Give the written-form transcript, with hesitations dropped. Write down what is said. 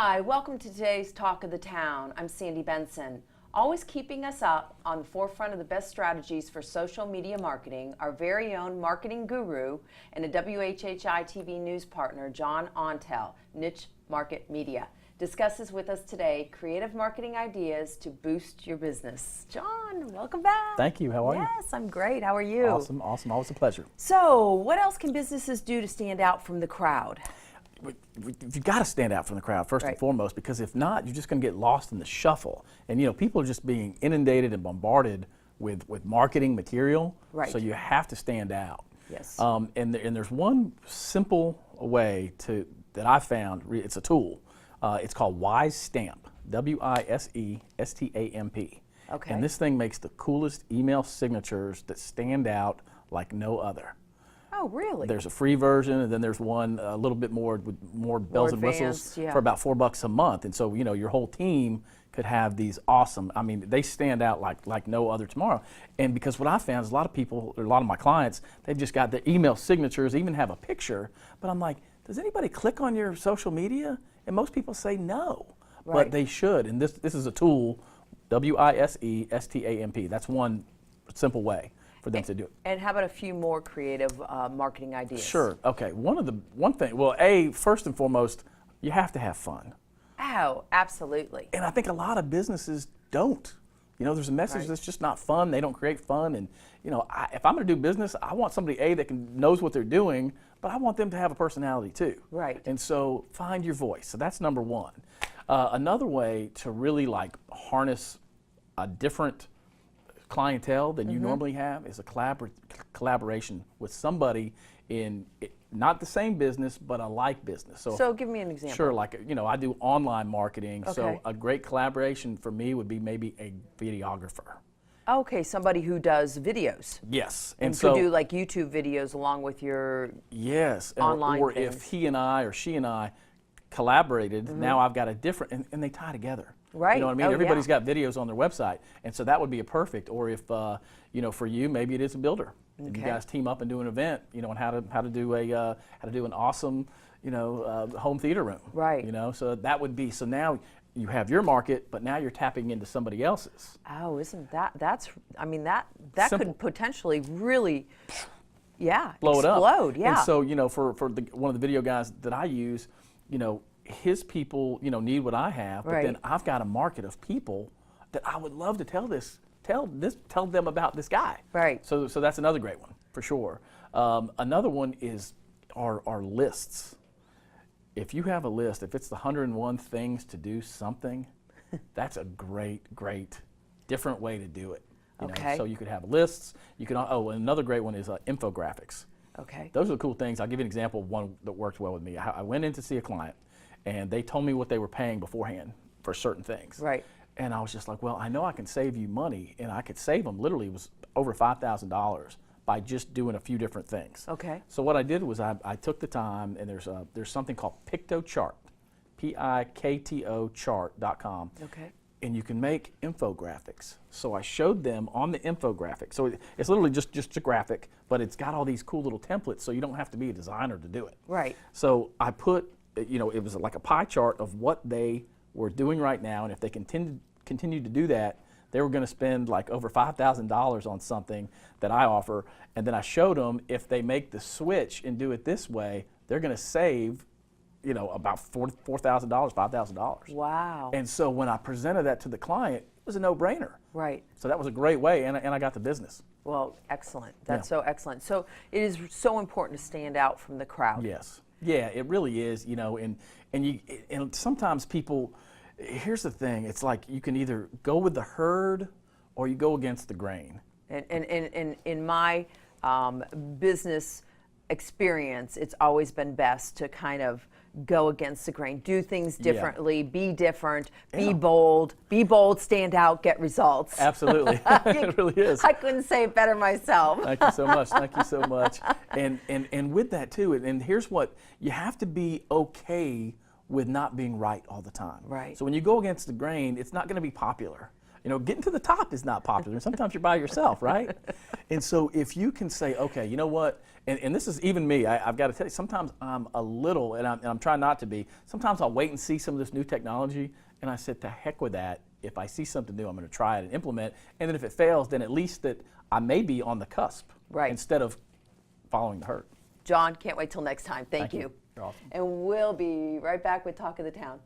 Hi, welcome to today's Talk of the Town. I'm Sandy Benson. Always keeping us up on the forefront of the best strategies for social media marketing, our very own marketing guru and a WHHI-TV news partner, John Ontal, Niche Market Media, discusses with us today creative marketing ideas to boost your business. John, welcome back. Thank you. How are you? Yes, I'm great. How are you? Awesome, awesome. Always a pleasure. So, what else can businesses do to stand out from the crowd? You've got to stand out from the crowd first Right. and foremost, because if not, you're just going to get lost in the shuffle. And you know, people are just being inundated and bombarded with marketing material. Right. So you have to stand out. Yes. And there's one simple way that I found. It's a tool. It's called Wise Stamp. WISESTAMP. Okay. And this thing makes the coolest email signatures that stand out like no other. Oh, really? There's a free version, and then there's one a little bit more with more bells and whistles yeah. for about $4 a month. And so, you know, your whole team could have these awesome, I mean, they stand out like no other tomorrow. And because what I found is a lot of people, or a lot of my clients, they've just got their email signatures, even have a picture, but I'm like, does anybody click on your social media? And most people say no, Right. but they should. And this is a tool, WISESTAMP. That's one simple way for them to do it. And how about a few more creative marketing ideas? Sure. Okay. One thing. Well, first and foremost, you have to have fun. Oh, absolutely. And I think a lot of businesses don't. You know, there's a message Right. that's just not fun. They don't create fun. And you know, if I'm going to do business, I want somebody that knows what they're doing, but I want them to have a personality too. Right. And so find your voice. So that's number one. Another way to really like harness a different clientele than you normally have is a collaboration with somebody in not the same business but a like business. So give me an example. Sure, like, you know, I do online marketing, Okay. so a great collaboration for me would be maybe a videographer. Okay, somebody who does videos. Yes, And so could do like YouTube videos along with your yes, online or things. if he and I or she and I collaborated, now I've got a different, and they tie together. Right. You know what I mean? Oh, Everybody's yeah. got videos on their website, and so that would be a perfect. Or if you know, for you, maybe it is a builder. If you Okay. guys team up and do an event, you know, on how to do an awesome, you know, home theater room. Right. You know, so that would be. So now you have your market, but now you're tapping into somebody else's. Oh, isn't that I mean that Simple. could potentially really Blow it up. explode. Yeah. And so, you know, for one of the video guys that I use, you know, his people, you know, need what I have, but Right. then I've got a market of people that I would love to tell them about this guy. Right. So that's another great one for sure. Another one is our lists. If you have a list, if it's the 101 things to do something, that's a great different way to do it. You know? Okay. So you could have lists. You can. Oh, another great one is infographics. Okay. Those are the cool things. I'll give you an example of one that worked well with me. I went in to see a client, and they told me what they were paying beforehand for certain things. Right. And I was just like, well, I know I can save you money, and I could save them. Literally, it was over $5,000 by just doing a few different things. Okay. So what I did was I took the time, and there's something called PictoChart, PIKTO chart.com. Okay. And you can make infographics. So I showed them on the infographic. So it's literally just a graphic, but it's got all these cool little templates, so you don't have to be a designer to do it. Right. So I put, you know, it was like a pie chart of what they were doing right now, and if they continued to do that, they were going to spend like over $5,000 on something that I offer. And then I showed them if they make the switch and do it this way, they're going to save, you know, about $4,000, $5,000. Wow. And so when I presented that to the client, it was a no-brainer. Right. So that was a great way, and I got the business. Well, excellent. That's Yeah. so excellent. So it is so important to stand out from the crowd. Yes. Yeah, it really is, you know, and sometimes people, here's the thing, it's like you can either go with the herd or you go against the grain. And in my business experience, it's always been best to kind of go against the grain, do things differently, be different, be bold, stand out, get results. Absolutely. It really is. I couldn't say it better myself. Thank you so much. Thank you so much. And with that too, and here's what, you have to be okay with not being right all the time. Right. So when you go against the grain, it's not going to be popular. You know, getting to the top is not popular. And sometimes you're by yourself, right? And so if you can say, okay, you know what, and this is even me, I've got to tell you, sometimes I'm a little, and I'm trying not to be, sometimes I'll wait and see some of this new technology, and I said, to heck with that. If I see something new, I'm going to try it and implement. And then if it fails, then at least that I may be on the cusp instead of following the herd. John, can't wait till next time. Thank you. You're awesome. And we'll be right back with Talk of the Town.